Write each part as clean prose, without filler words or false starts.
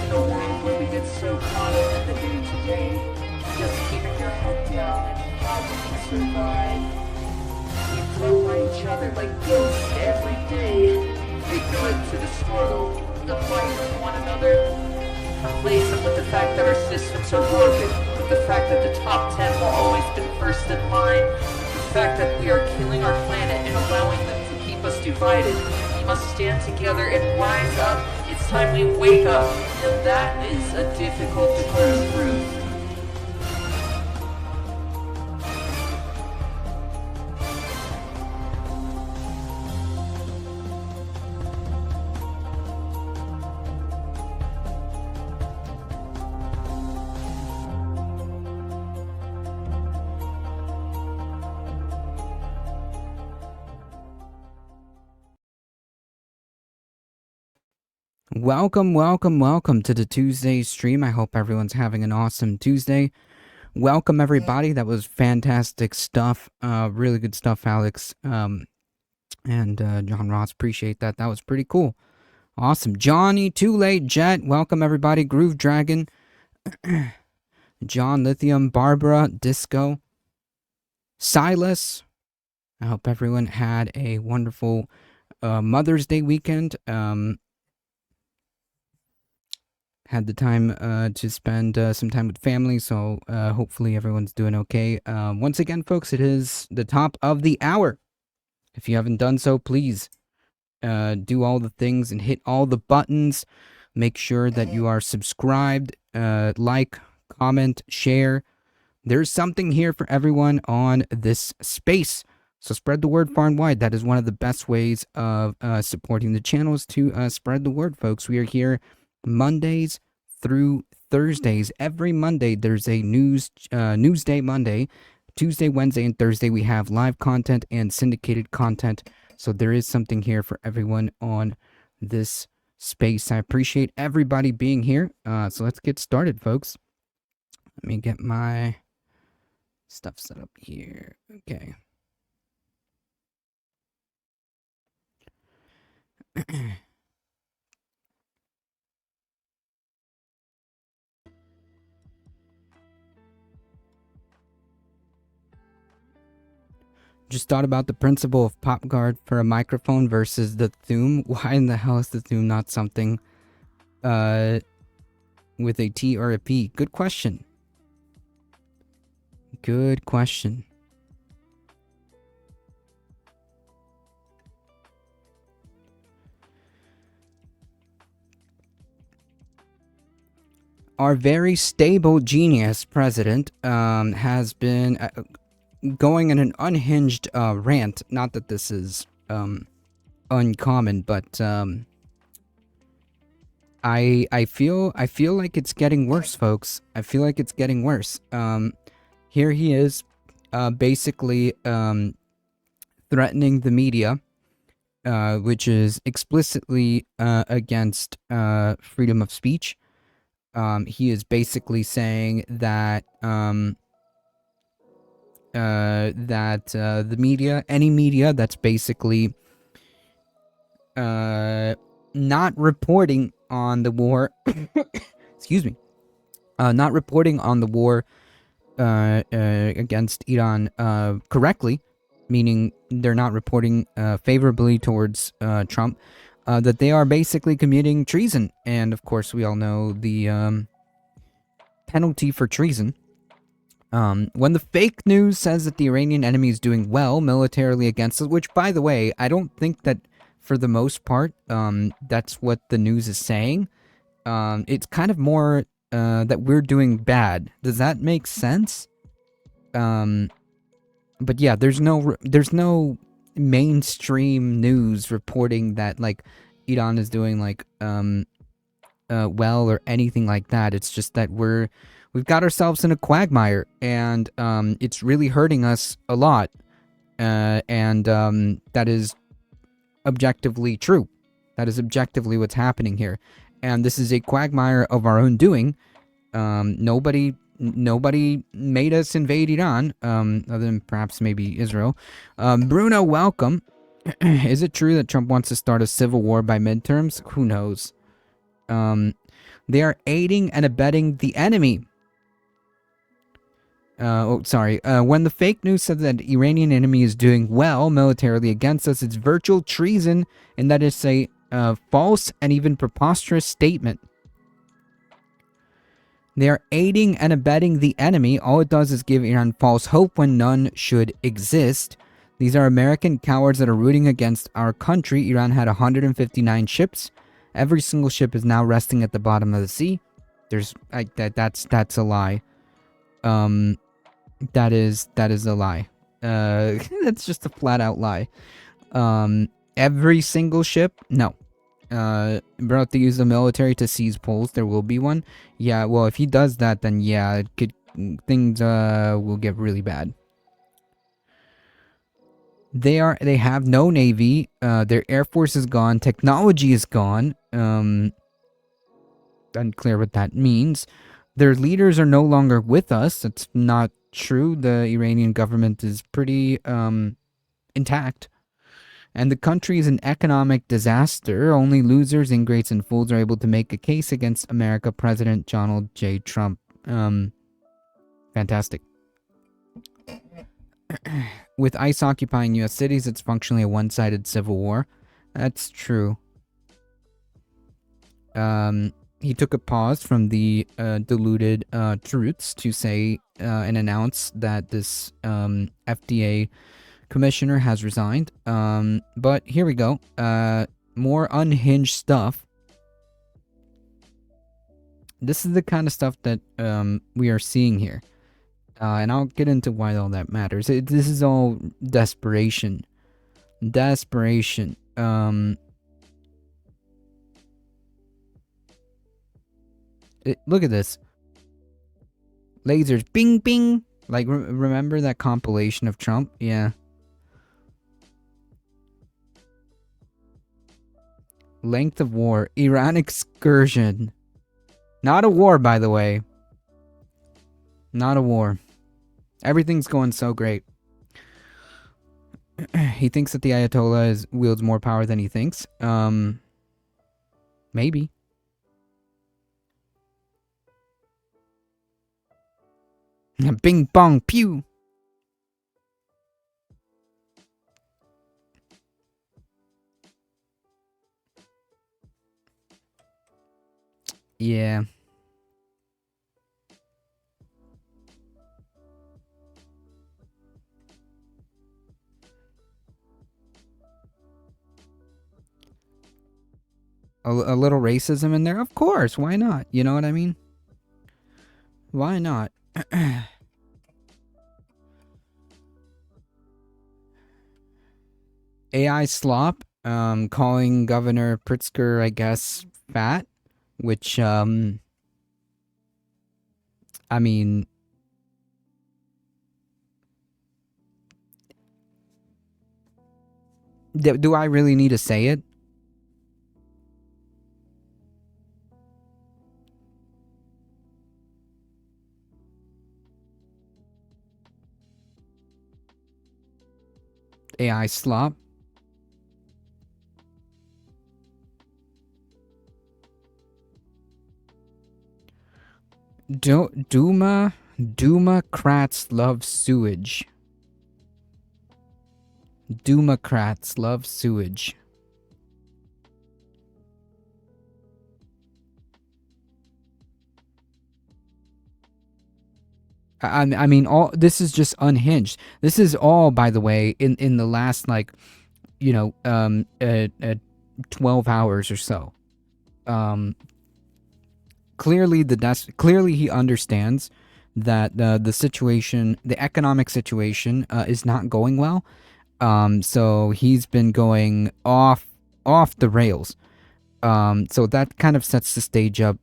in a world where we get so caught up in the day-to-day, just keeping your head down and how we can survive. We float by each other like ghosts every day, ignorant to the struggle, the fight with one another, complacent with the fact that our systems are broken, with the fact that the top 10 will always be first in line, the fact that we are killing our planet and allowing them to keep us divided. We must stand together and rise up. It's time we wake up, and that is a difficult truth. Welcome to the Tuesday stream. I hope everyone's having an awesome Tuesday. Welcome everybody. That was fantastic stuff. Really good stuff, Alex. And John Ross, appreciate that. That was pretty cool. Awesome. Johnny, Too Late, Jet. Welcome everybody. Groove Dragon. John, Lithium, Barbara, Disco, Silas. I hope everyone had a wonderful Mother's Day weekend. Had the time to spend some time with family, so hopefully everyone's doing okay. Once again, folks, it is the top of the hour. If you haven't done so, please do all the things and hit all the buttons. Make sure that you are subscribed, like, comment, share. There's something here for everyone on this space. So spread the word far and wide. That is one of the best ways of supporting the channel, is to spread the word, folks. We are here Mondays through Thursdays. Every Monday there's a Newsday Monday. Tuesday, Wednesday, and Thursday we have live content and syndicated content. So there is something here for everyone on this space. I appreciate everybody being here. So let's get started, folks. Let me get my stuff set up here. Okay. Just thought about the principle of pop guard for a microphone versus the Zoom. Why in the hell is the Zoom not something with a T or a P? Good question. Good question. Our very stable genius president has been going in an unhinged rant. Not that this is uncommon, but I feel like it's getting worse, folks. I feel like it's getting worse. Here he is, basically threatening the media, which is explicitly against freedom of speech. He is basically saying that the media, any media that's basically not reporting on the war, excuse me, not reporting on the war against Iran correctly, meaning they're not reporting favorably towards Trump, that they are basically committing treason. And of course, we all know the penalty for treason. When the fake news says that the Iranian enemy is doing well militarily against us, which, by the way, I don't think that for the most part, that's what the news is saying. It's kind of more that we're doing bad. Does that make sense? But yeah, there's no mainstream news reporting that like Iran is doing like well or anything like that. It's just that we've got ourselves in a quagmire, and it's really hurting us a lot, and that is objectively true. That is objectively what's happening here, and this is a quagmire of our own doing. Nobody made us invade Iran, other than perhaps maybe Israel. Bruno, welcome. Is it true that Trump wants to start a civil war by midterms? Who knows? They are aiding and abetting the enemy. When the fake news said that the Iranian enemy is doing well militarily against us, it's virtual treason, and that is a false and even preposterous statement. They are aiding and abetting the enemy. All it does is give Iran false hope when none should exist. These are American cowards that are rooting against our country. Iran had 159 ships. Every single ship is now resting at the bottom of the sea. That's a lie. That is a lie. That's just a flat out lie. Every single ship? No. We're about to use the military to seize Poles. There will be one. Yeah, well, if he does that, then yeah, things will get really bad. They have no navy. Their air force is gone. Technology is gone. Unclear what that means. Their leaders are no longer with us. That's not true. The Iranian government is pretty intact. And the country is an economic disaster. Only losers, ingrates, and fools are able to make a case against America President Donald J. Trump. Fantastic. With ICE occupying U.S. cities, it's functionally a one-sided civil war. That's true. He took a pause from the diluted truths to say and announce that this FDA commissioner has resigned. But here we go. More unhinged stuff. This is the kind of stuff that we are seeing here. And I'll get into why all that matters. This is all desperation. Desperation. Look at this. Lasers. Bing, bing. Like, remember that compilation of Trump? Yeah. Length of war. Iran excursion. Not a war, by the way. Not a war. Everything's going so great. He thinks that the Ayatollah wields more power than he thinks. Maybe. Bing bong pew. Yeah. A little racism in there? Of course, why not? You know what I mean? Why not? AI slop, calling Governor Pritzker, I guess, fat, which, I mean, do I really need to say it? AI slop. Democrats love sewage. Democrats love sewage. I mean, all this is just unhinged. This is all, by the way, in the last, like, you know, 12 hours or so. Clearly he understands that the situation, the economic situation, is not going well. So he's been going off the rails. So that kind of sets the stage up.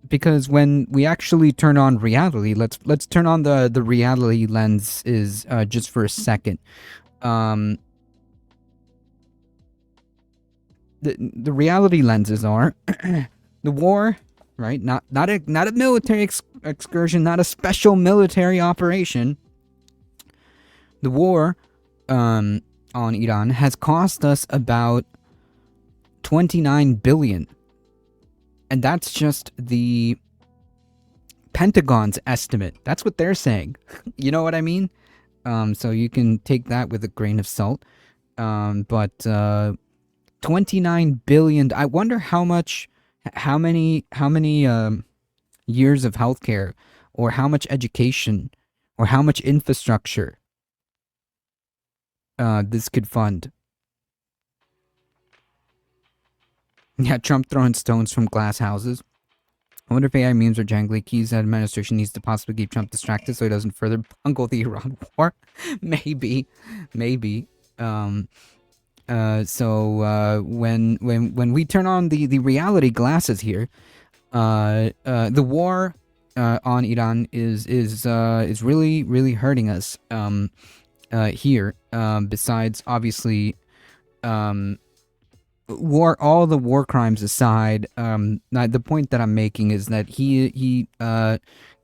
Because when we actually turn on reality, let's turn on the reality lens just for a second. The reality lenses are the war, right? Not a military excursion, not a special military operation. The war on Iran has cost us about $29 billion. And that's just the Pentagon's estimate. That's what they're saying. You know what I mean? So you can take that with a grain of salt. But 29 billion. I wonder how many years of healthcare, or how much education, or how much infrastructure this could fund. Yeah, Trump throwing stones from glass houses. I wonder if AI memes are jangly keys that administration needs to possibly keep Trump distracted so he doesn't further bungle the Iran war. Maybe. When we turn on the reality glasses here, the war on Iran is really hurting us here. Besides, obviously, all the war crimes aside, the point that I'm making is that he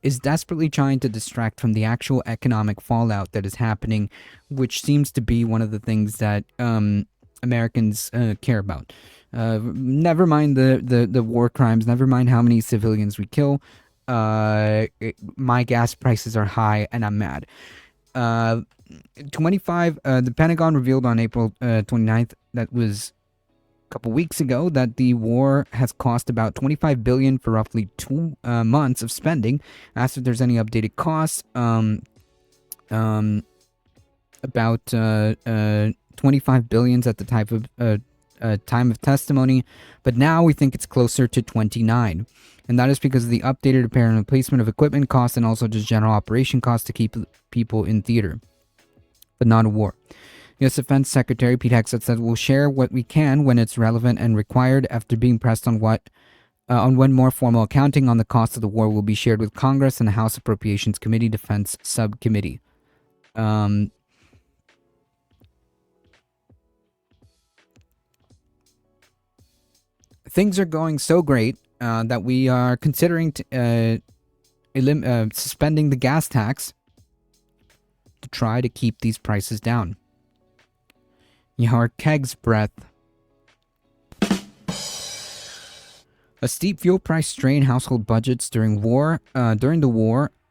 is desperately trying to distract from the actual economic fallout that is happening, which seems to be one of the things that Americans care about. Never mind the war crimes. Never mind how many civilians we kill. My gas prices are high, and I'm mad. 25. The Pentagon revealed on April 29th, that was couple weeks ago, that the war has cost about $25 billion for roughly 2 months of spending. Asked if there's any updated costs. About 25 billions at the time of testimony, but now we think it's closer to 29, and that is because of the updated repair and replacement of equipment costs, and also just general operation costs to keep people in theater, but not a war. U.S. Defense Secretary Pete Hegseth said, "We'll share what we can when it's relevant and required." After being pressed on when more formal accounting on the cost of the war will be shared with Congress and the House Appropriations Committee Defense Subcommittee. Things are going so great that we are considering suspending the gas tax to try to keep these prices down. Your keg's breath. A steep fuel price strain household budgets during the war.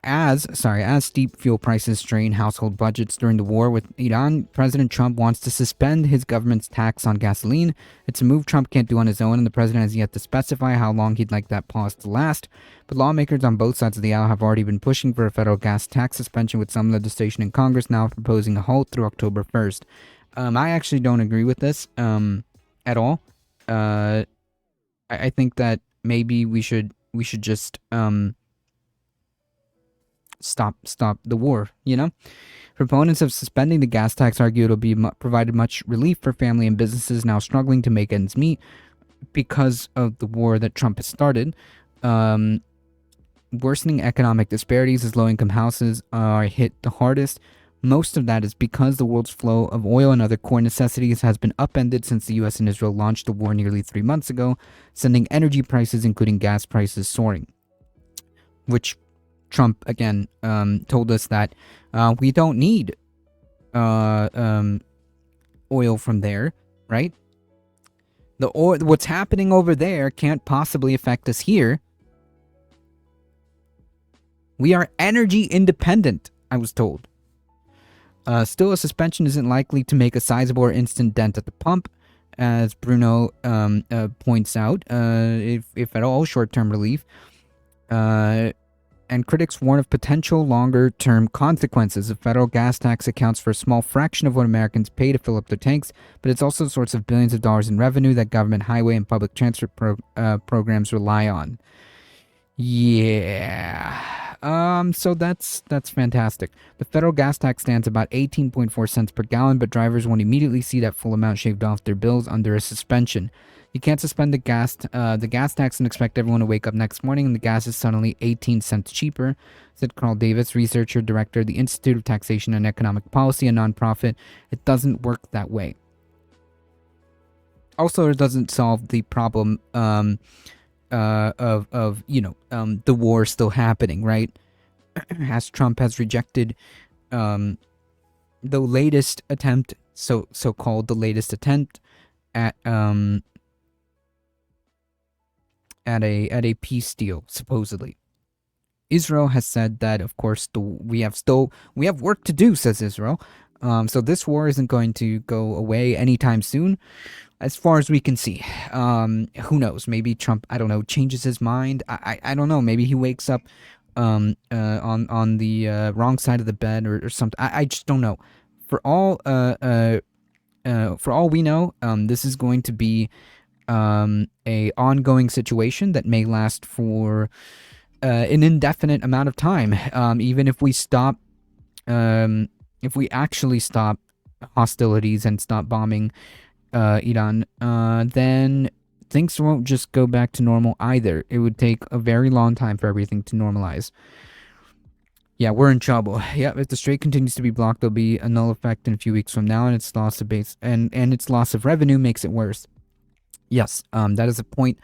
As steep fuel prices strain household budgets during the war with Iran, President Trump wants to suspend his government's tax on gasoline. It's a move Trump can't do on his own, and the president has yet to specify how long he'd like that pause to last. But lawmakers on both sides of the aisle have already been pushing for a federal gas tax suspension, with some legislation in Congress now proposing a halt through October 1st. I actually don't agree with this at all. I think that maybe we should just stop the war, you know? Proponents of suspending the gas tax argue it'll be provided much relief for family and businesses now struggling to make ends meet because of the war that Trump has started. Worsening economic disparities as low-income houses are hit the hardest. Most of that is because the world's flow of oil and other core necessities has been upended since the U.S. and Israel launched the war nearly 3 months ago, sending energy prices, including gas prices, soaring. Which Trump, again, told us that we don't need oil from there, right? The oil, what's happening over there can't possibly affect us here. We are energy independent, I was told. Still, a suspension isn't likely to make a sizable or instant dent at the pump, as Bruno points out, if at all, short-term relief. And critics warn of potential longer-term consequences. The federal gas tax accounts for a small fraction of what Americans pay to fill up their tanks, but it's also a source of billions of dollars in revenue that government highway and public transit programs rely on. Yeah. So that's fantastic. The federal gas tax stands about 18.4 cents per gallon, but drivers won't immediately see that full amount shaved off their bills under a suspension. You can't suspend the gas tax and expect everyone to wake up next morning and the gas is suddenly 18 cents cheaper, said Carl Davis, researcher, director of the Institute of Taxation and Economic Policy, a nonprofit. It doesn't work that way. Also, it doesn't solve the problem of the war still happening, right? As Trump has rejected the latest attempt, so-called the latest attempt at at a peace deal, supposedly. Israel has said that, of course, we have work to do, says Israel. So this war isn't going to go away anytime soon, as far as we can see. Who knows? Maybe Trump, I don't know, changes his mind. I don't know. Maybe he wakes up on the wrong side of the bed or something. I just don't know. For all we know, this is going to be a ongoing situation that may last for an indefinite amount of time. Even if we stop, if we actually stop hostilities and stop bombing Iran, then things won't just go back to normal either. It would take a very long time for everything to normalize. Yeah, we're in trouble. Yeah, if the strait continues to be blocked, there'll be a null effect in a few weeks from now, and its loss of base and its loss of revenue makes it worse. Yes, that is a point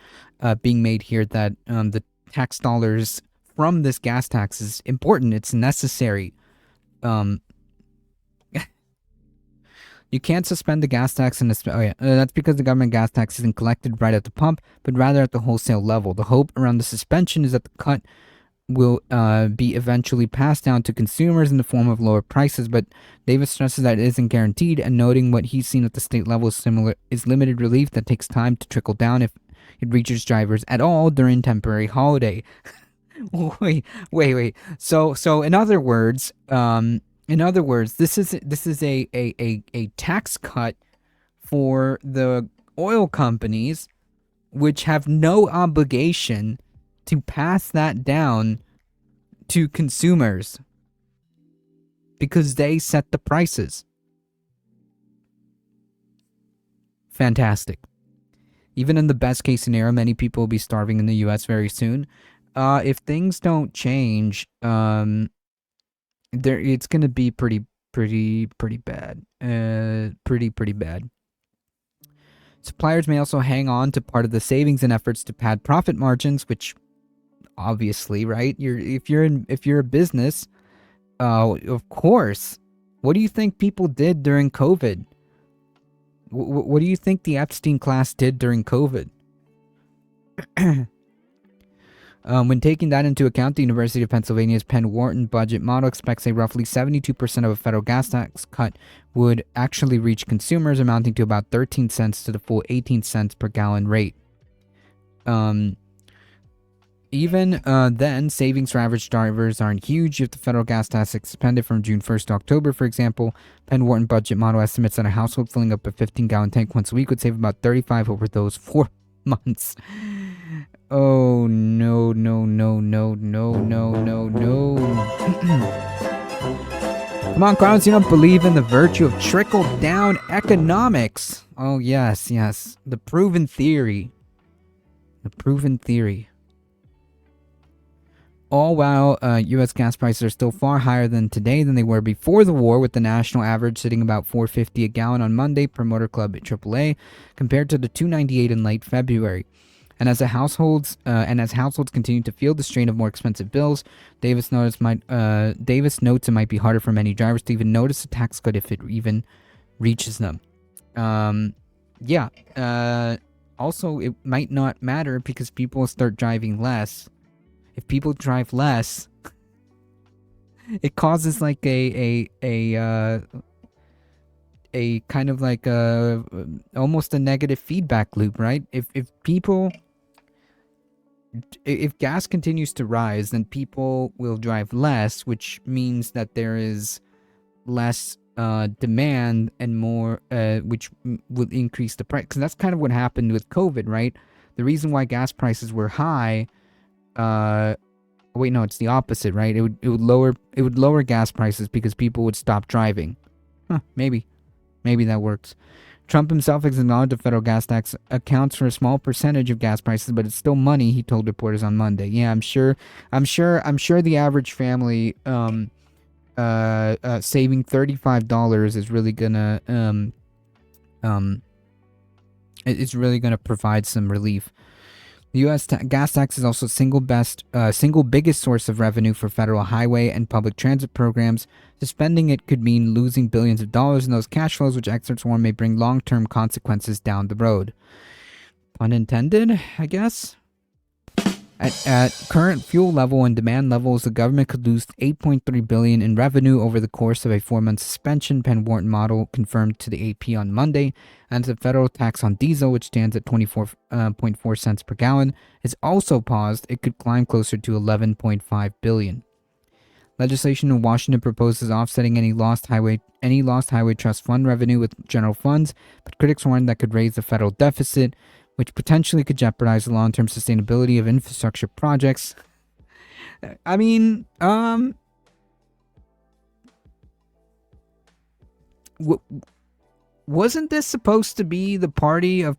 being made here that the tax dollars from this gas tax is important. It's necessary. You can't suspend the gas tax that's because the government gas tax isn't collected right at the pump, but rather at the wholesale level. The hope around the suspension is that the cut will be eventually passed down to consumers in the form of lower prices, but Davis stresses that it isn't guaranteed, and noting what he's seen at the state level is limited relief that takes time to trickle down if it reaches drivers at all during temporary holiday. wait. So in other words, this is a tax cut for the oil companies, which have no obligation to pass that down to consumers because they set the prices. Fantastic. Even in the best case scenario, many people will be starving in the US very soon. If things don't change, it's going to be pretty bad. Pretty bad. Suppliers may also hang on to part of the savings in efforts to pad profit margins, which obviously, right? If you're a business, of course. What do you think people did during COVID? What do you think the Epstein class did during COVID? When taking that into account, the University of Pennsylvania's Penn Wharton budget model expects a roughly 72% of a federal gas tax cut would actually reach consumers, amounting to about 13 cents to the full 18 cents per gallon rate. Even then, savings for average drivers aren't huge. If the federal gas tax is suspended from June 1st to October, for example, Penn Wharton budget model estimates that a household filling up a 15-gallon tank once a week would save about $35 over those 4 months. Oh, no. Come on, Crowns, you don't believe in the virtue of trickle-down economics. Oh, yes. The proven theory. All while U.S. gas prices are still far higher than today than they were before the war, with the national average sitting about $4.50 a gallon on Monday per Motor Club AAA, compared to the $2.98 in late February. And as households continue to feel the strain of more expensive bills, Davis notes it might be harder for many drivers to even notice a tax cut if it even reaches them. Also, it might not matter because people will start driving less. If people drive less, it causes like a kind of like almost a negative feedback loop, right? If gas continues to rise, then people will drive less, which means that there is less demand and more, which will increase the price. Because that's kind of what happened with COVID, right? The reason why gas prices were high, it's the opposite, right? It would lower gas prices because people would stop driving. Maybe that works. Trump himself has acknowledged the federal gas tax accounts for a small percentage of gas prices, but it's still money, he told reporters on Monday. Yeah, I'm sure the average family saving $35 is really gonna provide some relief. The U.S. gas tax is also single biggest source of revenue for federal highway and public transit programs. Suspending it could mean losing billions of dollars in those cash flows, which experts warn may bring long-term consequences down the road. Pun intended, I guess. At current fuel level and demand levels, the government could lose $8.3 billion in revenue over the course of a 4-month suspension, Penn Wharton model confirmed to the AP on Monday. And the federal tax on diesel, which stands at 24.4 cents per gallon, is also paused. It could climb closer to $11.5 billion. Legislation in Washington proposes offsetting any lost highway trust fund revenue with general funds, but critics warn that could raise the federal deficit, which potentially could jeopardize the long-term sustainability of infrastructure projects. I mean, wasn't this supposed to be the party of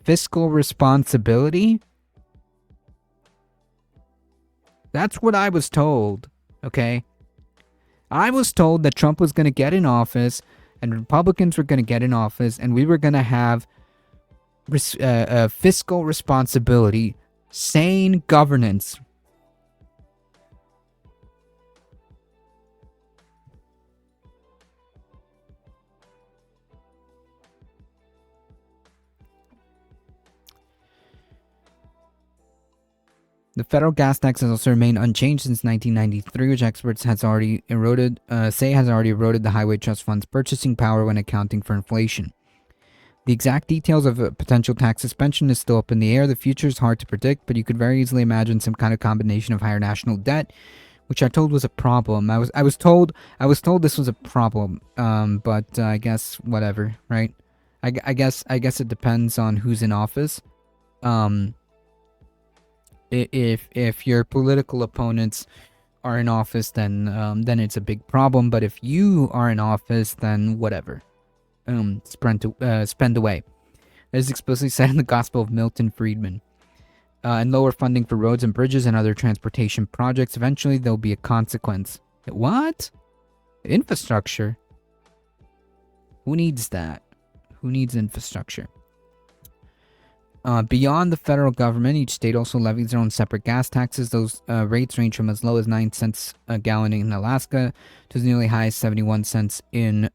fiscal responsibility? That's what I was told, okay? I was told that Trump was going to get in office and Republicans were going to get in office and we were going to have fiscal responsibility, sane governance. The federal gas tax has also remained unchanged since 1993, which experts has already eroded the highway trust fund's purchasing power when accounting for inflation. The exact details of a potential tax suspension is still up in the air. The future is hard to predict, but you could very easily imagine some kind of combination of higher national debt, which I told was a problem. I was told this was a problem. But I guess whatever, right? I guess it depends on who's in office. If your political opponents are in office, then it's a big problem. But if you are in office, then whatever. Spend away. It is explicitly said in the Gospel of Milton Friedman. And lower funding for roads and bridges and other transportation projects. Eventually, there'll be a consequence. What? Infrastructure? Who needs that? Who needs infrastructure? Beyond the federal government, each state also levies their own separate gas taxes. Those rates range from as low as 9 cents a gallon in Alaska to as nearly high as 71 cents in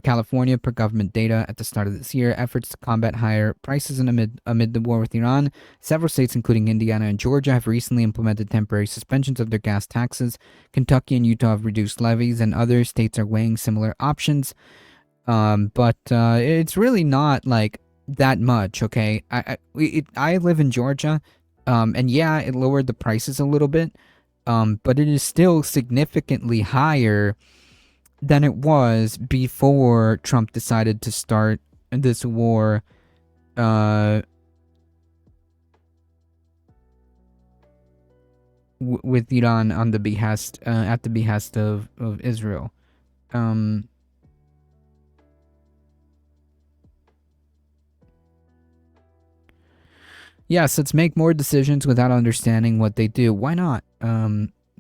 California, per government data at the start of this year. Efforts to combat higher prices amid the war with Iran. Several states, including Indiana and Georgia, have recently implemented temporary suspensions of their gas taxes. Kentucky and Utah have reduced levies, and other states are weighing similar options. But it's really not like that much, okay? I live in Georgia, and yeah, it lowered the prices a little bit, but it is still significantly higher than it was before Trump decided to start this war with Iran on the behest at the behest of Israel. Yes, let's make more decisions without understanding what they do. Why not?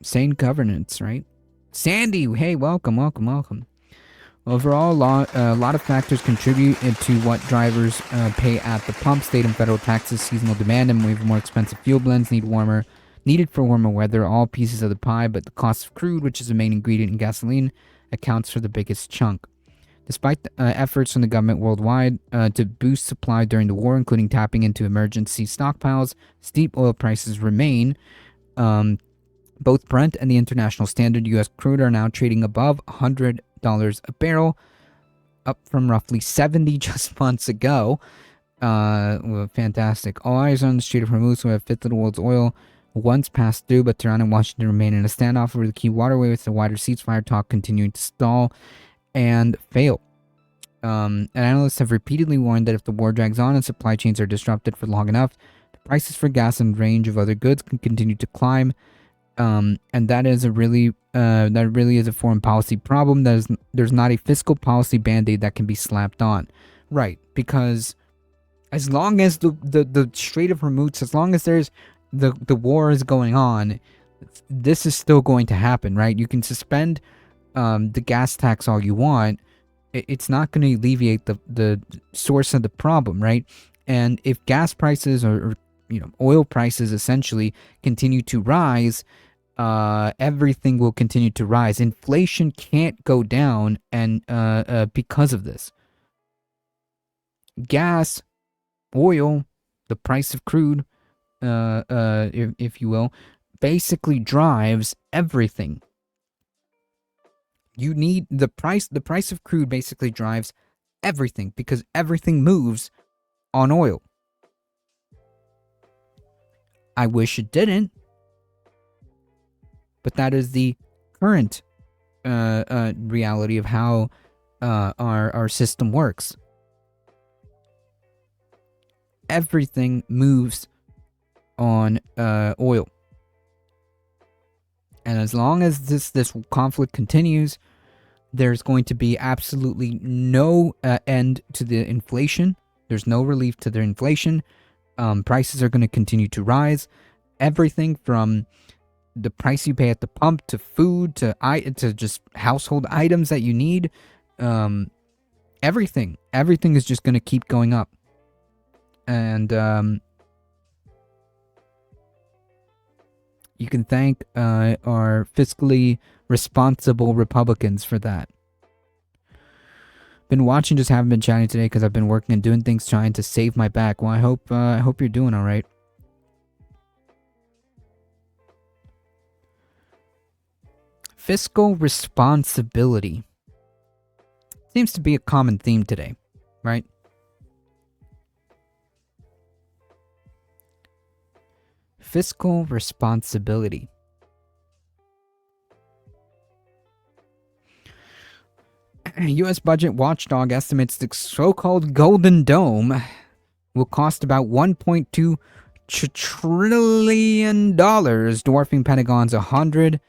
Sane governance, right? Sandy, hey, welcome. Overall, a lot of factors contribute to what drivers pay at the pump. State and federal taxes, seasonal demand, and more expensive fuel blends needed for warmer weather, all pieces of the pie, but the cost of crude, which is the main ingredient in gasoline, accounts for the biggest chunk. Despite efforts from the government worldwide to boost supply during the war, including tapping into emergency stockpiles, steep oil prices remain. Both Brent and the international standard U.S. crude are now trading above $100 a barrel, up from roughly $70 just months ago. Well, fantastic. All eyes are on the Strait of Hormuz, where a fifth of the world's oil once passed through, but Tehran and Washington remain in a standoff over the key waterway, with the wider ceasefire talk continuing to stall and fail. And analysts have repeatedly warned that if the war drags on and supply chains are disrupted for long enough, the prices for gas and a range of other goods can continue to climb. And that is really is a foreign policy problem. There's not a fiscal policy band-aid that can be slapped on, right? Because as long as the Strait of Hormuz, as long as there's the war is going on, this is still going to happen, right? You can suspend the gas tax all you want. It's not going to alleviate the source of the problem, right? And if gas prices or oil prices essentially continue to rise, everything will continue to rise. Inflation can't go down, and because of this, gas, oil, the price of crude, if you will, basically drives everything. You need the price of crude basically drives everything because everything moves on oil. I wish it didn't, but that is the current reality of how our system works. Everything moves on oil, and as long as this conflict continues, there's going to be absolutely no end to the inflation. There's no relief to the inflation. Prices are going to continue to rise. Everything from the price you pay at the pump to food to just household items that you need, everything is just going to keep going up. And you can thank our fiscally responsible Republicans for that. Been watching, just haven't been chatting today because I've been working and doing things trying to save my back. Well, I hope you're doing all right. Fiscal responsibility seems to be a common theme today, right? Fiscal responsibility. U.S. budget watchdog estimates the so-called Golden Dome will cost about $1.2 trillion, dwarfing Pentagon's $185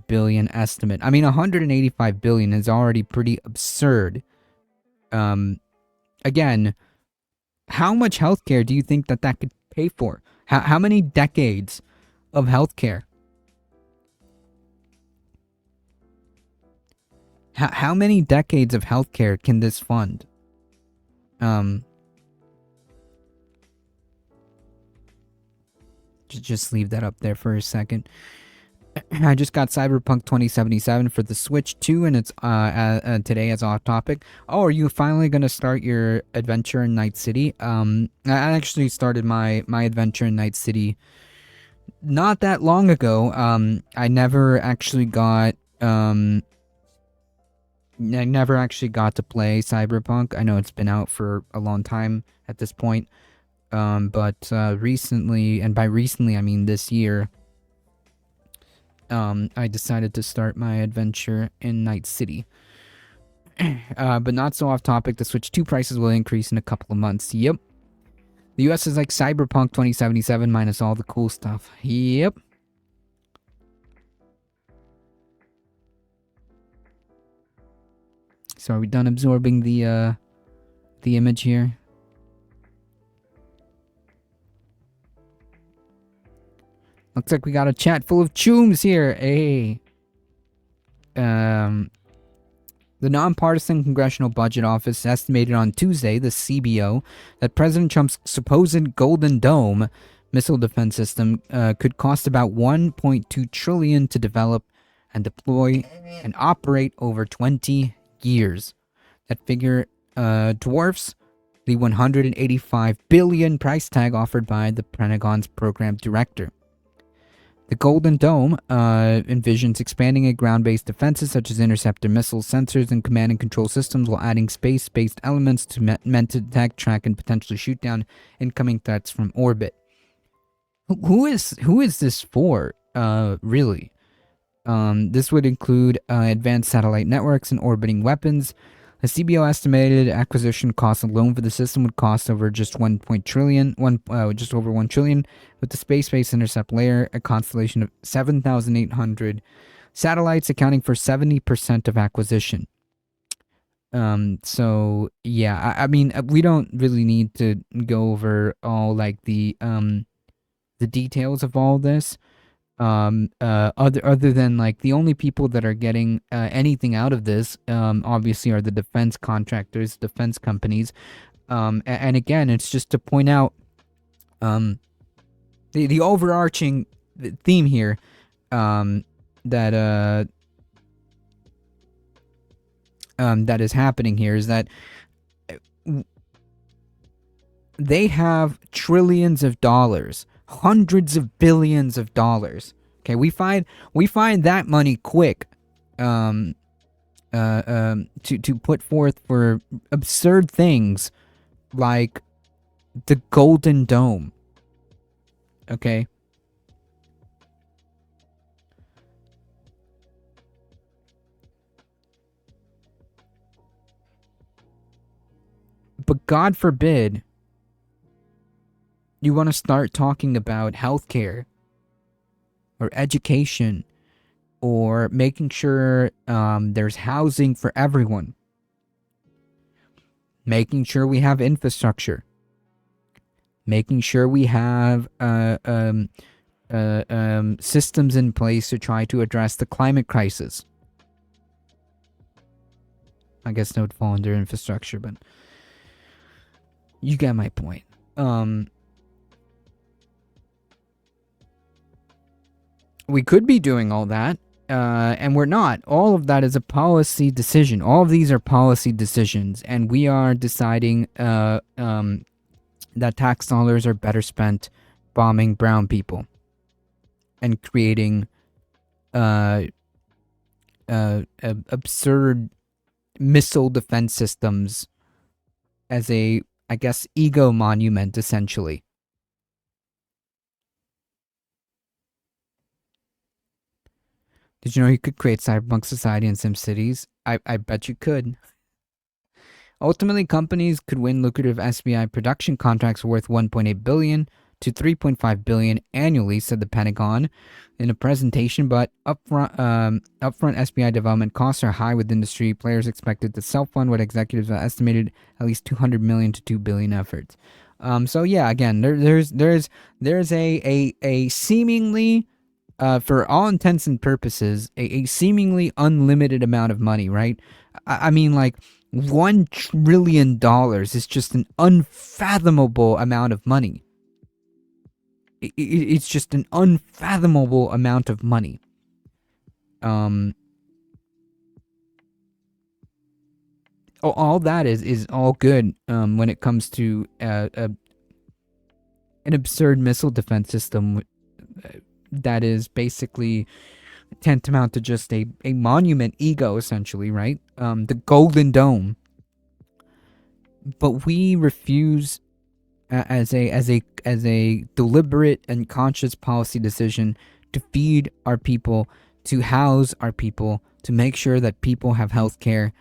billion estimate. I mean, $185 billion is already pretty absurd. Again, how much healthcare do you think that could pay for? How many decades of healthcare? How many decades of healthcare can this fund? Just leave that up there for a second. I just got Cyberpunk 2077 for the Switch 2, and it's today as off topic. Oh, are you finally gonna start your adventure in Night City? I actually started my adventure in Night City not that long ago. I never actually got to play Cyberpunk. I know it's been out for a long time at this point. But recently, and by recently I mean this year, I decided to start my adventure in Night City. But not so off topic, the Switch 2 prices will increase in a couple of months. Yep. The US is like Cyberpunk 2077 minus all the cool stuff. Yep. So are we done absorbing the image here? Looks like we got a chat full of chooms here. Hey. The Nonpartisan Congressional Budget Office estimated on Tuesday, the CBO, that President Trump's supposed Golden Dome missile defense system could cost about $1.2 trillion to develop and deploy and operate over 20 years. That figure dwarfs the $185 billion price tag offered by the Pentagon's program director. The Golden Dome envisions expanding ground-based defenses such as interceptor missiles, sensors, and command and control systems while adding space-based elements meant to detect, track, and potentially shoot down incoming threats from orbit. Who is this for, really? This would include advanced satellite networks and orbiting weapons. The CBO estimated acquisition costs alone for the system would cost over just over $1 trillion, with the space-based intercept layer, a constellation of 7,800 satellites accounting for 70% of acquisition. So yeah, I mean, we don't really need to go over all like the details of all this. Other than like the only people that are getting anything out of this obviously are the defense contractors, defense companies, and again, it's just to point out the overarching theme here, that is happening here is that they have trillions of dollars, hundreds of billions of dollars. Okay, we find that money quick, to put forth for absurd things like the Golden Dome. Okay. But God forbid you want to start talking about healthcare or education or making sure there's housing for everyone, making sure we have infrastructure, making sure we have systems in place to try to address the climate crisis. I guess that would fall under infrastructure, but you get my point. We could be doing all that, and we're not. All of that is a policy decision. All of these are policy decisions, and we are deciding that tax dollars are better spent bombing brown people and creating absurd missile defense systems as a, I guess, ego monument, essentially. Did you know you could create cyberpunk society in SimCities? I bet you could. Ultimately, companies could win lucrative SBI production contracts worth $1.8 billion to $3.5 billion annually, said the Pentagon in a presentation, but upfront SBI development costs are high, with industry players expected to self-fund what executives have estimated at least $200 million to $2 billion efforts. So yeah, again, there's a seemingly, for all intents and purposes, a seemingly unlimited amount of money, right? I mean, like, $1 trillion is just an unfathomable amount of money. It's just an unfathomable amount of money. All that is all good when it comes to an absurd missile defense system that is basically tantamount to just a monument ego, essentially, right? The Golden Dome. But we refuse, as a deliberate and conscious policy decision, to feed our people, to house our people, to make sure that people have health care,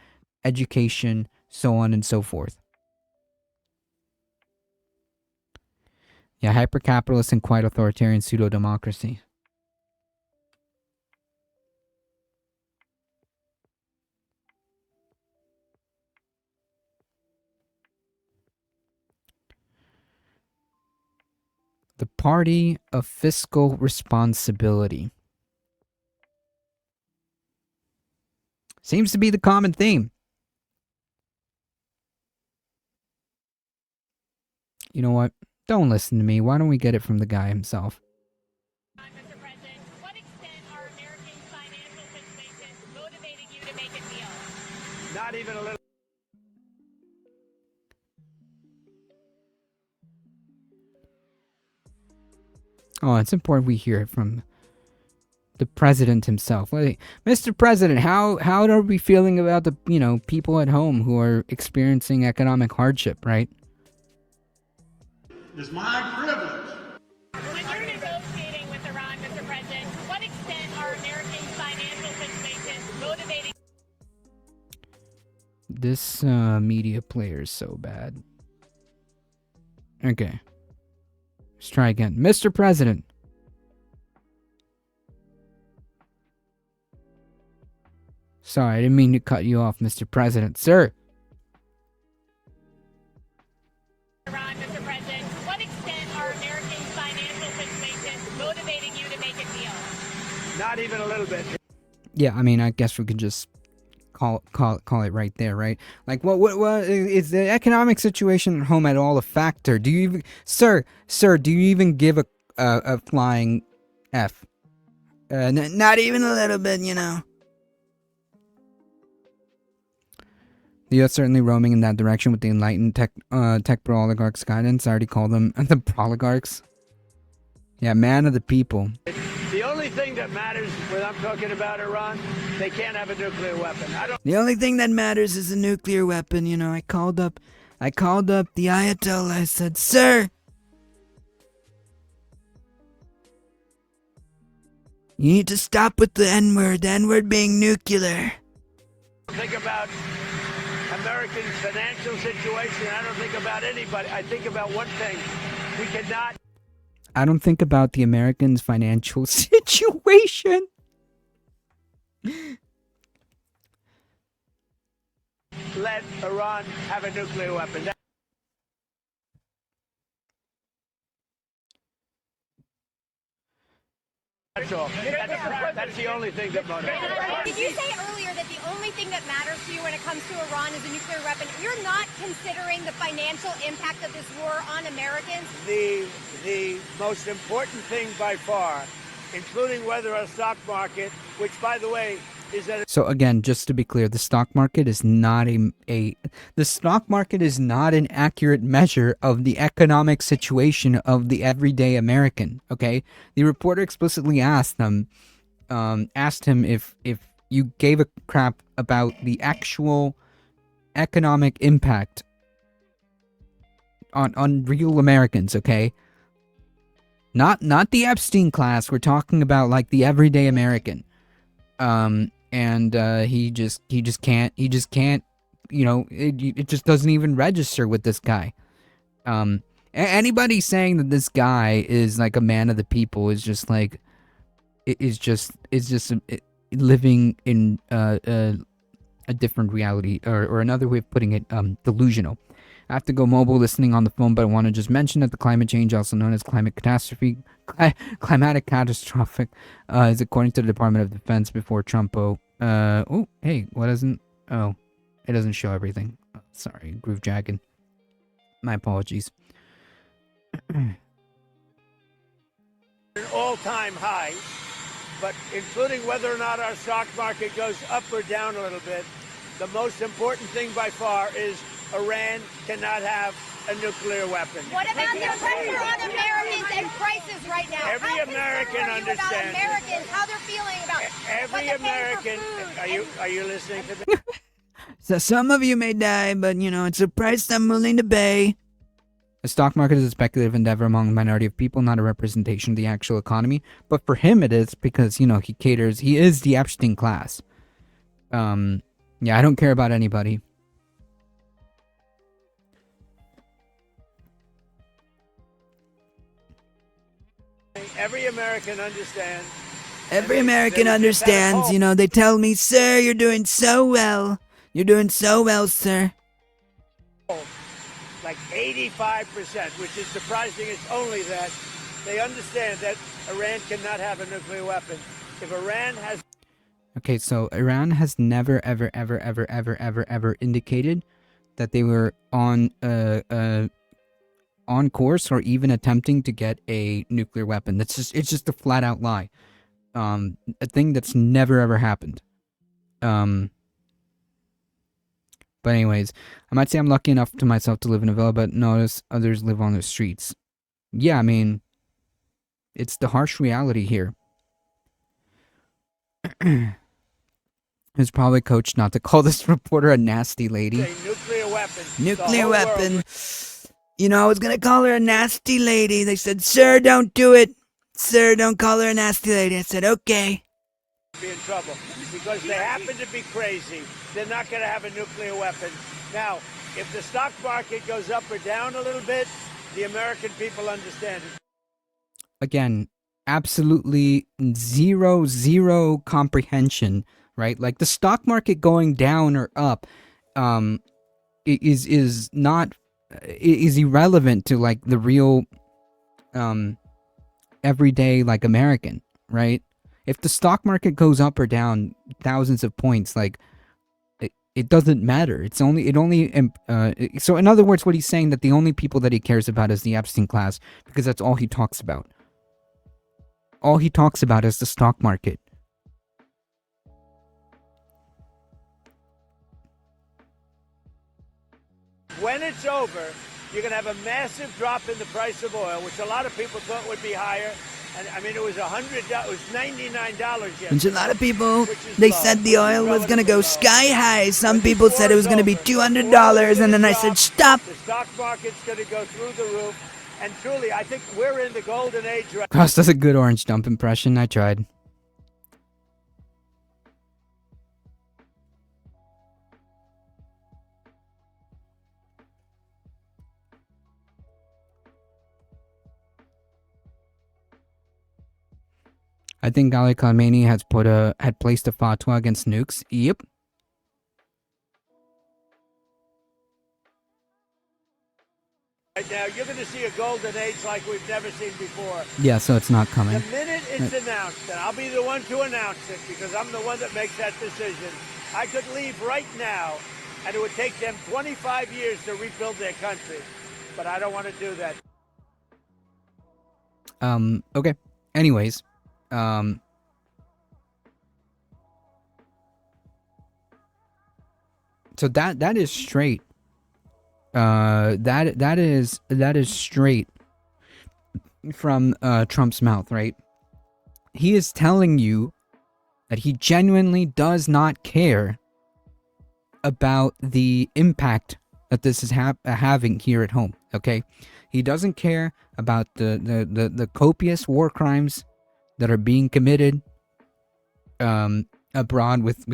education, so on and so forth. Yeah, hyper-capitalist and quite authoritarian pseudo-democracy. The party of fiscal responsibility seems to be the common theme. You know what? Don't listen to me. Why don't we get it from the guy himself? Mr. President, to what extent are Americans' financial situations motivating you to make a deal? Not even a little. Oh, it's important we hear it from the president himself. Mr. President, how are we feeling about the people at home who are experiencing economic hardship, right? It's my privilege. When you're negotiating with Iran, Mr. President, to what extent are Americans' financial situations motivating? This media player is so bad. Okay. Let's try again. Mr. President. Sorry, I didn't mean to cut you off, Mr. President. Sir. Iran, Mr. President, to what extent are Americans' financial situations motivating you to make a deal? Not even a little bit. Yeah, I mean, I guess we could just call it right there, right? Like, what is the economic situation at home at all a factor? Do you even, sir, do you even give a flying F? Not even a little bit, The U.S. certainly roaming in that direction with the enlightened tech pro-oligarchs guidance. I already called them the pro-oligarchs. Yeah, man of the people. The only thing that matters when I'm talking about Iran, they can't have a nuclear weapon. The only thing that matters is a nuclear weapon. You know, I called up the Ayatollah. I said, sir, you need to stop with the N-word. The N-word being nuclear. Think about Americans' financial situation. I don't think about anybody. I think about one thing. We cannot. I don't think about the Americans' financial situation. Let Iran have a nuclear weapon. That's all. That's the only thing that motivates. Did you say earlier that the only thing that matters to you when it comes to Iran is a nuclear weapon? You're not considering the financial impact of this war on Americans? The most important thing by far, including whether a stock market, which, by the way, is that. So again, just to be clear, the stock market is not the stock market is not an accurate measure of the economic situation of the everyday American. Okay, the reporter explicitly asked him if you gave a crap about the actual economic impact on real Americans. Okay, not the Epstein class. We're talking about like the everyday American. And he just can't, you know, it just doesn't even register with this guy. Anybody saying that this guy is like a man of the people is just like, living in a different reality, or another way of putting it, delusional. I have to go mobile listening on the phone, but I want to just mention that the climate change, also known as climatic catastrophic, is according to the Department of Defense before Trump. Oh, hey, what doesn't? Oh, it doesn't show everything. Oh, sorry, Groove Dragon. My apologies. An all-time high, but including whether or not our stock market goes up or down a little bit, the most important thing by far is Iran cannot have a nuclear weapon. What about the pressure on Americans and prices right now? Every American understands. Americans, how they're feeling about every American. Are you listening to me? So some of you may die, but you know it's a price I'm willing to pay. The stock market is a speculative endeavor among a minority of people, not a representation of the actual economy. But for him, it is because you know he is the Epstein class. Yeah, I don't care about anybody. Every American understands. Every American understands, you know, they tell me, sir, you're doing so well. You're doing so well, sir. Like 85%, which is surprising. It's only that they understand that Iran cannot have a nuclear weapon. If Iran has... Okay, so Iran has never, ever indicated that they were on course or even attempting to get a nuclear weapon. It's just a flat out lie. A thing that's never ever happened. But anyways, I might say I'm lucky enough to myself to live in a villa, but notice others live on the streets. Yeah, I mean, it's the harsh reality here. Who's probably coached not to call this reporter a nasty lady. Nuclear weapon. Nuclear weapon. You know, I was gonna call her a nasty lady. They said, sir, don't do it. Sir, don't call her a nasty lady. I said, okay. Be in trouble because they happen to be crazy. They're not going to have a nuclear weapon. Now, if the stock market goes up or down a little bit, the American people understand it. Again, Absolutely zero comprehension, right? Like the stock market going down or up is irrelevant to like the real everyday like American, right? If the stock market goes up or down thousands of points, like it doesn't matter. So in other words, what he's saying that the only people that he cares about is the Epstein class, because that's all he talks about. All he talks about is the stock market. When it's over, you're going to have a massive drop in the price of oil, which a lot of people thought would be higher. And I mean, it was $100, it was $99 yesterday. Which a lot of people, Which is they low, said the which is oil was going to go relatively low. sky high. Some When this people war said it was is going to be over, $200, oil is and gonna then I drop, said, stop. The stock market's going to go through the roof. And truly, I think we're in the golden age right Cross does a good orange dump impression. I tried. I think Ali Khamenei had placed a fatwa against nukes. Yep. now. You're going to see a golden age like we've never seen before. Yeah, so it's not The coming. minute it's announced, and I'll be the one to announce it because I'm the one that makes that decision, I could leave right now, and it would take them 25 years to rebuild their country. But I don't want to do that. Okay. Anyways, so that is straight. That is straight from Trump's mouth, right? He is telling you that he genuinely does not care about the impact that this is having here at home. Okay, he doesn't care about the copious war crimes that are being committed abroad with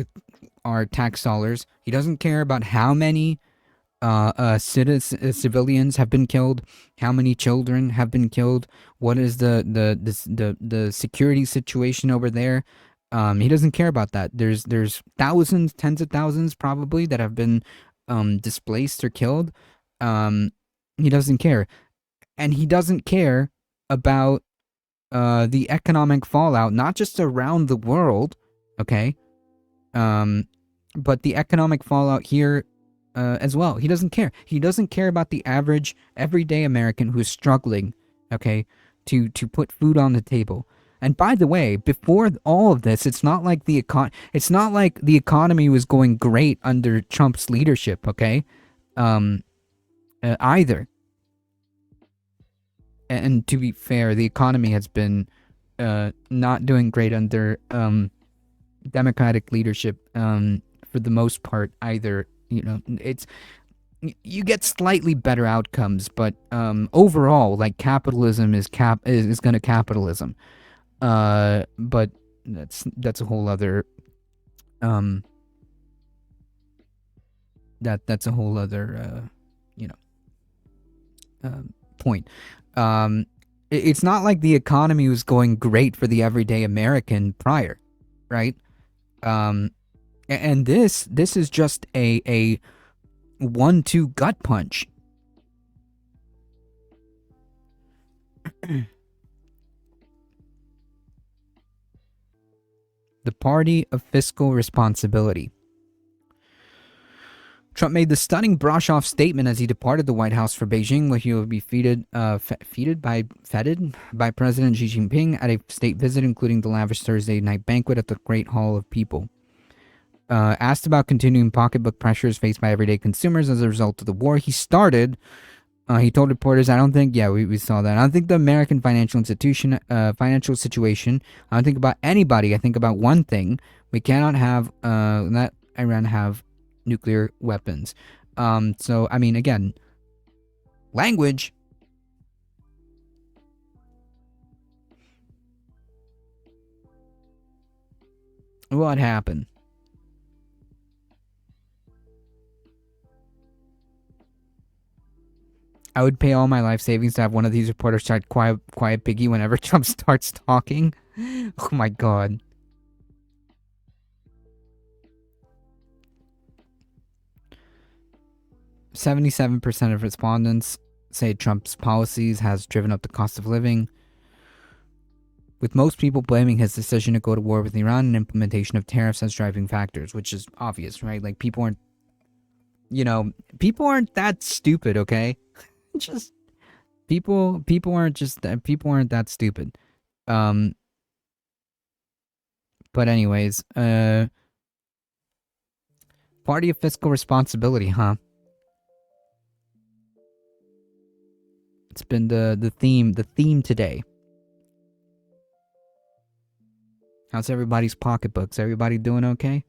our tax dollars. He doesn't care about how many civilians have been killed, how many children have been killed, what is the security situation over there. He doesn't care about that. There's thousands, tens of thousands probably that have been displaced or killed. He doesn't care. And he doesn't care about the economic fallout, not just around the world, okay? But the economic fallout here as well. He doesn't care. He doesn't care about the average, everyday American who's struggling, okay, to put food on the table. And by the way, before all of this, it's not like the economy was going great under Trump's leadership, okay? Either. And to be fair, the economy has been not doing great under Democratic leadership for the most part either. You know, you get slightly better outcomes, but overall, like, capitalism is going to capitalism. But that's a whole other that's a whole other point. It's not like the economy was going great for the everyday American prior, right? And this is just a 1-2 gut punch. The party of fiscal responsibility. Trump made the stunning brush-off statement as he departed the White House for Beijing, where he will be feted by President Xi Jinping at a state visit, including the lavish Thursday night banquet at the Great Hall of People. Asked about continuing pocketbook pressures faced by everyday consumers as a result of the war he started, he told reporters, "I don't think, we saw that. I don't think the American financial situation. I don't think about anybody. I think about one thing: we cannot have let Iran have nuclear weapons." So I mean, again, language. What happened? I would pay all my life savings to have one of these reporters start quiet piggy whenever Trump starts talking. Oh my god. %77% of respondents say Trump's policies has driven up the cost of living, with most people blaming his decision to go to war with Iran and implementation of tariffs as driving factors, which is obvious, right? Like, people aren't that stupid, okay? Just people aren't that stupid. But anyways, party of fiscal responsibility, huh? It's been the theme today. How's everybody's pocketbooks? Everybody doing okay?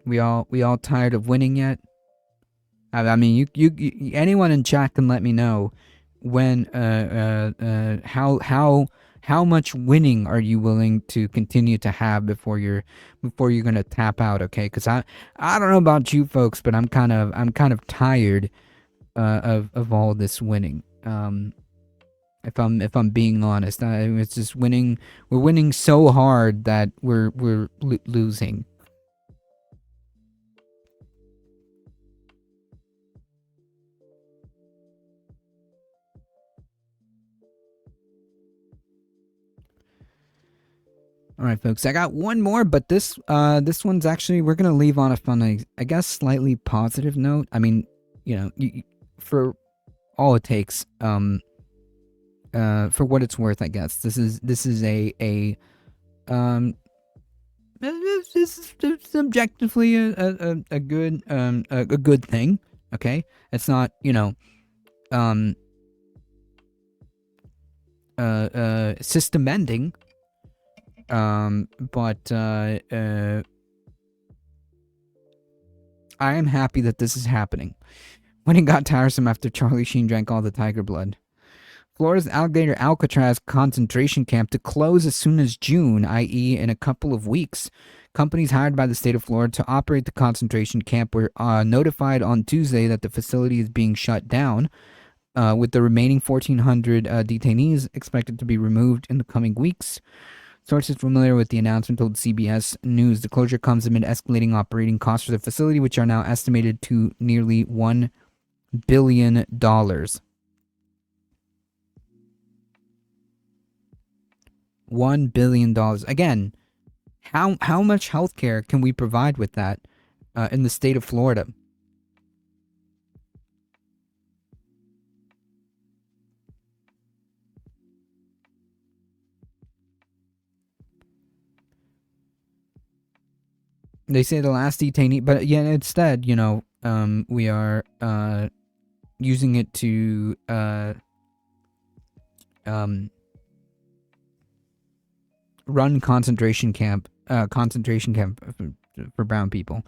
We all tired of winning yet? I mean, you anyone in chat can let me know when how much winning are you willing to continue to have before you're gonna tap out? Okay, because I don't know about you folks, but I'm kind of tired of all this winning. If I'm being honest, it's just winning. We're winning so hard that we're losing. All right, folks. I got one more, but this one's actually, we're gonna leave on I guess slightly positive note. I mean, you know, for all it takes, for what it's worth, I guess this is a this is objectively a good thing. Okay, it's not, you know, system ending. But I am happy that this is happening. When it got tiresome after Charlie Sheen drank all the tiger blood. Florida's alligator Alcatraz concentration camp to close as soon as June, i.e. in a couple of weeks. Companies hired by the state of Florida to operate the concentration camp were notified on Tuesday that the facility is being shut down, with the remaining 1,400 detainees expected to be removed in the coming weeks. Sources familiar with the announcement told CBS News the closure comes amid escalating operating costs for the facility, which are now estimated to nearly $1 billion. $1 billion. Again, how much healthcare can we provide with that in the state of Florida? They say the last detainee, but yeah, instead, you know, we are using it to run concentration camp for brown people.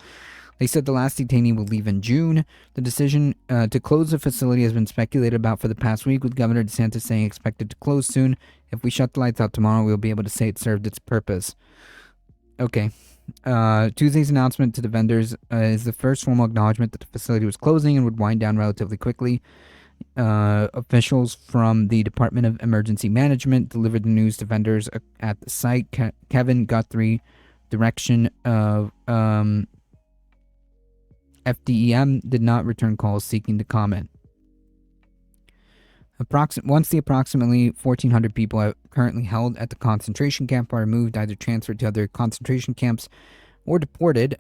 They said the last detainee will leave in June. The decision to close the facility has been speculated about for the past week, with Governor DeSantis saying expected to close soon. If we shut the lights out tomorrow, we'll be able to say it served its purpose. Okay. Tuesday's announcement to the vendors is the first formal acknowledgement that the facility was closing and would wind down relatively quickly. Officials from the Department of Emergency Management delivered the news to vendors at the site. Kevin Guthrie, direction of FDEM, did not return calls seeking to comment. Once the approximately 1,400 people currently held at the concentration camp are removed, either transferred to other concentration camps or deported,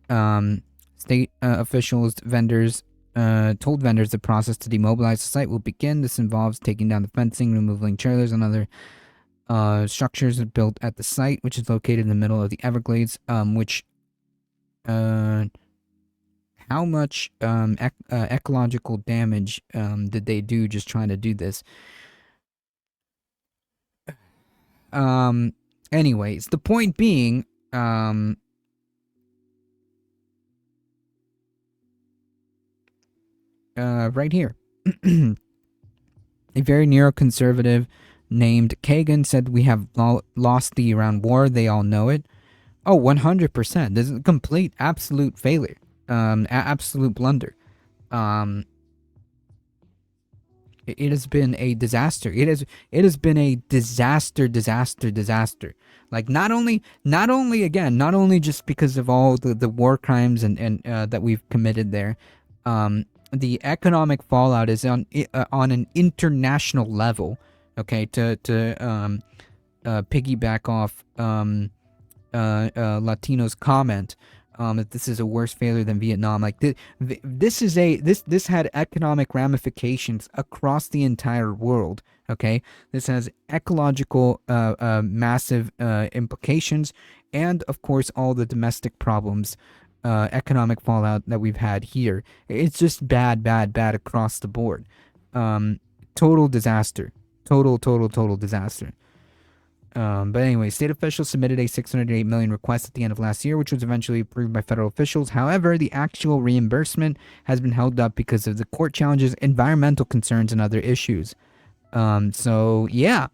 state officials told vendors the process to demobilize the site will begin. This involves taking down the fencing, removing trailers and other structures built at the site, which is located in the middle of the Everglades, how much ecological damage did they do just trying to do this? Anyways, the point being, right here. A very neoconservative named Kagan said we have lost the Iran war. They all know it. Oh, 100%. This is a complete, absolute failure. Absolute blunder. It has been a disaster. It has been a disaster. Like not only just because of all the war crimes and that we've committed there. The economic fallout is on an international level. Okay, to piggyback off Latino's comment. That this is a worse failure than Vietnam. Like this had economic ramifications across the entire world. Okay, this has ecological massive implications, and of course all the domestic problems economic fallout that we've had here. It's just bad, bad, bad across the board. Total disaster. Total disaster. But anyway, state officials submitted a $608 million request at the end of last year, which was eventually approved by federal officials. However, the actual reimbursement has been held up because of the court challenges, environmental concerns, and other issues. So yeah.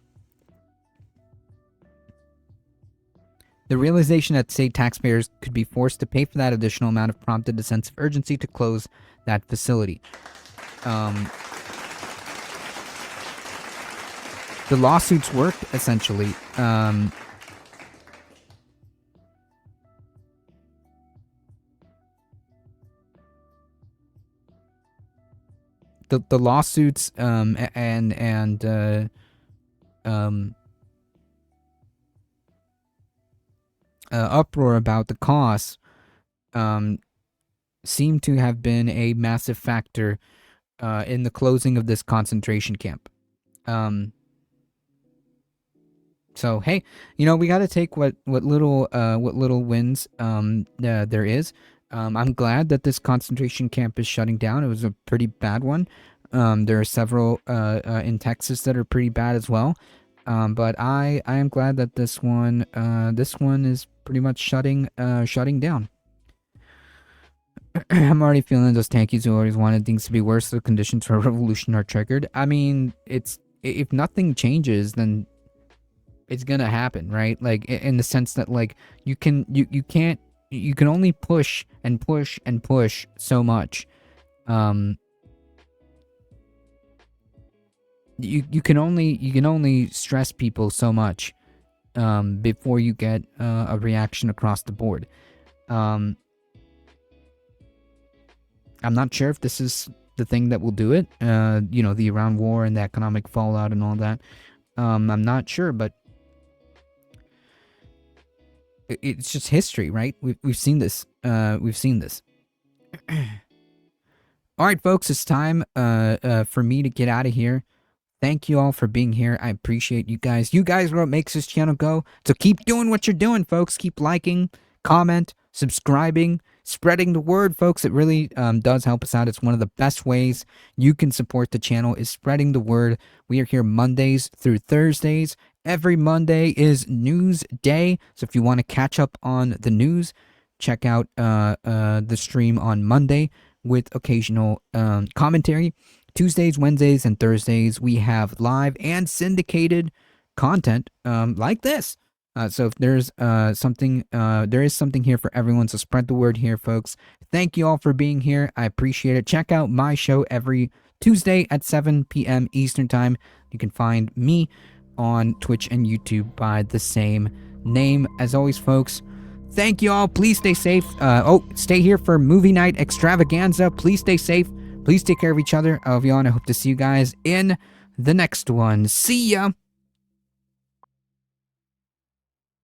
The realization that state taxpayers could be forced to pay for that additional amount have prompted a sense of urgency to close that facility. The lawsuits worked, essentially. The lawsuits uproar about the costs seem to have been a massive factor in the closing of this concentration camp. So hey, you know, we got to take what little wins there is. I'm glad that this concentration camp is shutting down. It was a pretty bad one. There are several in Texas that are pretty bad as well. But I am glad that this one is pretty much shutting down. I'm already feeling those tankies who always wanted things to be worse. The conditions for a revolution are triggered. I mean, if nothing changes, then it's gonna happen, right? Like in the sense that like you can only push and push and push so much. You can only stress people so much before you get a reaction across the board. I'm not sure if this is the thing that will do it. You know, the Iran war and the economic fallout and all that. I'm not sure, but it's just history, right? We've seen this. We've seen this. All right, folks, it's time for me to get out of here. Thank you all for being here. I appreciate you guys. You guys are what makes this channel go. So keep doing what you're doing, folks. Keep liking, comment, subscribing, spreading the word, folks. It really does help us out. It's one of the best ways you can support the channel is spreading the word. We are here Mondays through Thursdays. Every Monday is news day. So if you want to catch up on the news, check out the stream on Monday with occasional commentary. Tuesdays, Wednesdays, and Thursdays, we have live and syndicated content like this. So if there's something, there is something here for everyone. So spread the word here, folks. Thank you all for being here. I appreciate it. Check out my show every Tuesday at 7 p.m. Eastern Time. You can find me on Twitch and YouTube by the same name. As always, folks, thank you all. Please stay safe. Stay here for movie night extravaganza. Please stay safe. Please take care of each other. I love you all, and I hope to see you guys in the next one. See ya!